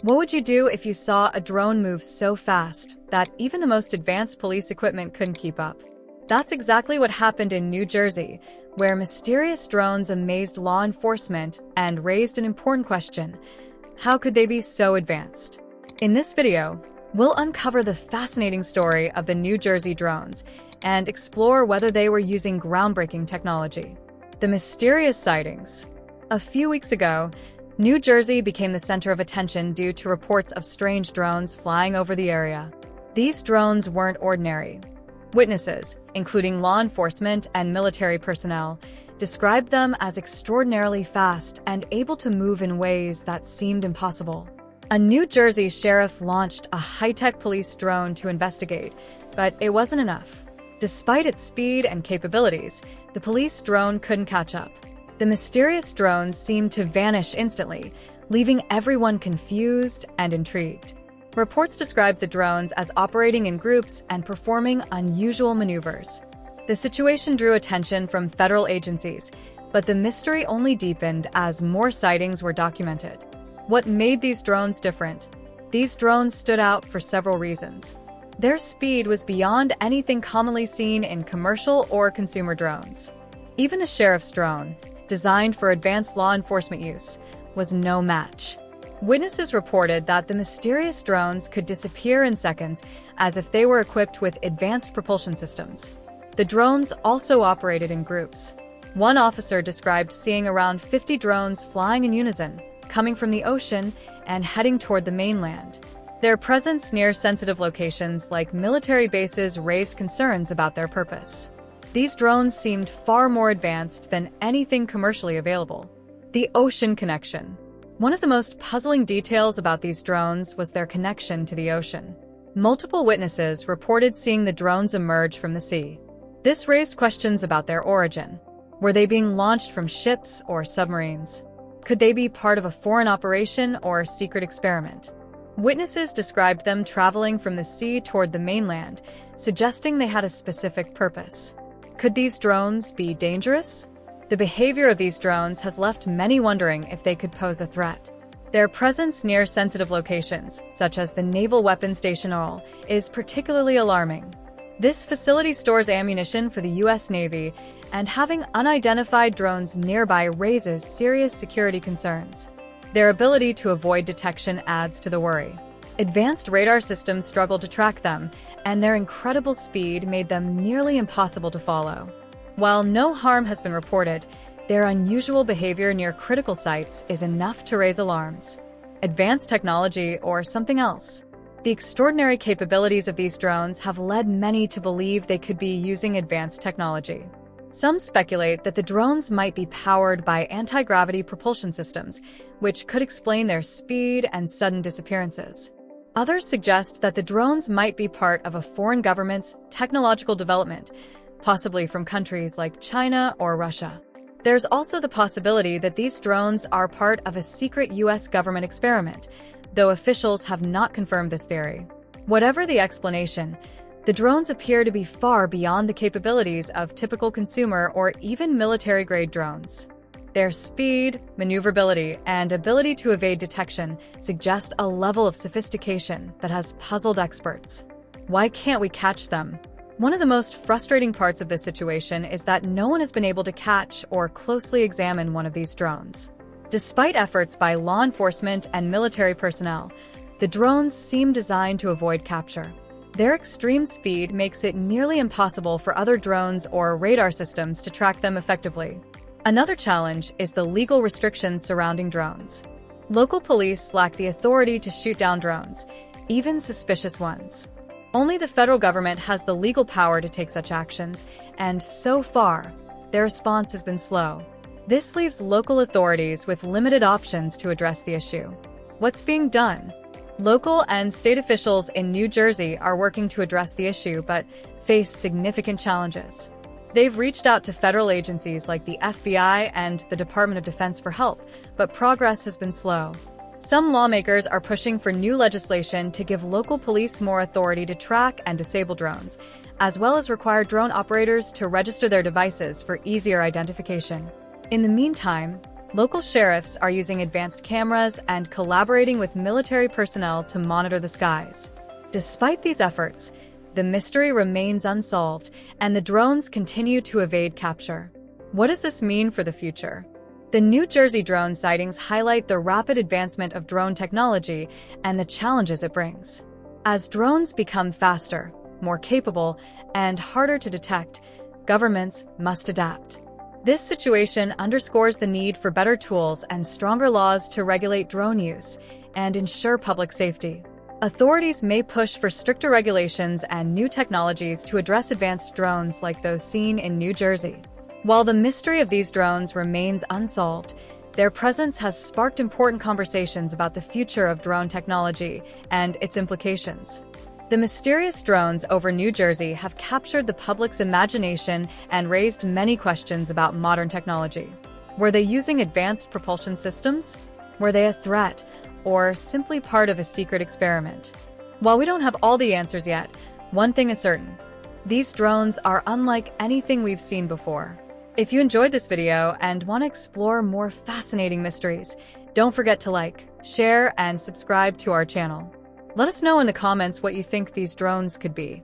What would you do if you saw a drone move so fast that even the most advanced police equipment couldn't keep up? That's exactly what happened in New Jersey, where mysterious drones amazed law enforcement and raised an important question: how could they be so advanced? In this video, we'll uncover the fascinating story of the New Jersey drones and explore whether they were using groundbreaking technology. The mysterious sightings. A few weeks ago, New Jersey became the center of attention due to reports of strange drones flying over the area. These drones weren't ordinary. Witnesses, including law enforcement and military personnel, described them as extraordinarily fast and able to move in ways that seemed impossible. A New Jersey sheriff launched a high-tech police drone to investigate, but it wasn't enough. Despite its speed and capabilities, the police drone couldn't catch up. The mysterious drones seemed to vanish instantly, leaving everyone confused and intrigued. Reports described the drones as operating in groups and performing unusual maneuvers. The situation drew attention from federal agencies, but the mystery only deepened as more sightings were documented. What made these drones different? These drones stood out for several reasons. Their speed was beyond anything commonly seen in commercial or consumer drones. Even the sheriff's drone, designed for advanced law enforcement use, was no match. Witnesses reported that the mysterious drones could disappear in seconds as if they were equipped with advanced propulsion systems. The drones also operated in groups. One officer described seeing around 50 drones flying in unison, coming from the ocean and heading toward the mainland. Their presence near sensitive locations like military bases raised concerns about their purpose. These drones seemed far more advanced than anything commercially available. The ocean connection. One of the most puzzling details about these drones was their connection to the ocean. Multiple witnesses reported seeing the drones emerge from the sea. This raised questions about their origin. Were they being launched from ships or submarines? Could they be part of a foreign operation or secret experiment? Witnesses described them traveling from the sea toward the mainland, suggesting they had a specific purpose. Could these drones be dangerous? The behavior of these drones has left many wondering if they could pose a threat. Their presence near sensitive locations, such as the Naval Weapons Station OL, is particularly alarming. This facility stores ammunition for the U.S. Navy, and having unidentified drones nearby raises serious security concerns. Their ability to avoid detection adds to the worry. Advanced radar systems struggle to track them, and their incredible speed made them nearly impossible to follow. While no harm has been reported, their unusual behavior near critical sites is enough to raise alarms. Advanced technology or something else? The extraordinary capabilities of these drones have led many to believe they could be using advanced technology. Some speculate that the drones might be powered by anti-gravity propulsion systems, which could explain their speed and sudden disappearances. Others suggest that the drones might be part of a foreign government's technological development, possibly from countries like China or Russia. There's also the possibility that these drones are part of a secret U.S. government experiment, though officials have not confirmed this theory. Whatever the explanation, the drones appear to be far beyond the capabilities of typical consumer or even military-grade drones. Their speed, maneuverability, and ability to evade detection suggest a level of sophistication that has puzzled experts. Why can't we catch them? One of the most frustrating parts of this situation is that no one has been able to catch or closely examine one of these drones. Despite efforts by law enforcement and military personnel, the drones seem designed to avoid capture. Their extreme speed makes it nearly impossible for other drones or radar systems to track them effectively. Another challenge is the legal restrictions surrounding drones. Local police lack the authority to shoot down drones, even suspicious ones. Only the federal government has the legal power to take such actions, and so far, their response has been slow. This leaves local authorities with limited options to address the issue. What's being done? Local and state officials in New Jersey are working to address the issue but face significant challenges. They've reached out to federal agencies like the FBI and the Department of Defense for help, but progress has been slow. Some lawmakers are pushing for new legislation to give local police more authority to track and disable drones, as well as require drone operators to register their devices for easier identification. In the meantime, Local sheriffs are using advanced cameras and collaborating with military personnel to monitor the skies. Despite these efforts, the mystery remains unsolved, and the drones continue to evade capture. What does this mean for the future? The New Jersey drone sightings highlight the rapid advancement of drone technology and the challenges it brings. As drones become faster, more capable, and harder to detect, governments must adapt. This situation underscores the need for better tools and stronger laws to regulate drone use and ensure public safety. Authorities may push for stricter regulations and new technologies to address advanced drones like those seen in New Jersey. While the mystery of these drones remains unsolved, their presence has sparked important conversations about the future of drone technology and its implications. The mysterious drones over New Jersey have captured the public's imagination and raised many questions about modern technology. Were they using advanced propulsion systems? Were they a threat, or simply part of a secret experiment? While we don't have all the answers yet, one thing is certain: these drones are unlike anything we've seen before. If you enjoyed this video and want to explore more fascinating mysteries, don't forget to like, share, and subscribe to our channel. Let us know in the comments what you think these drones could be.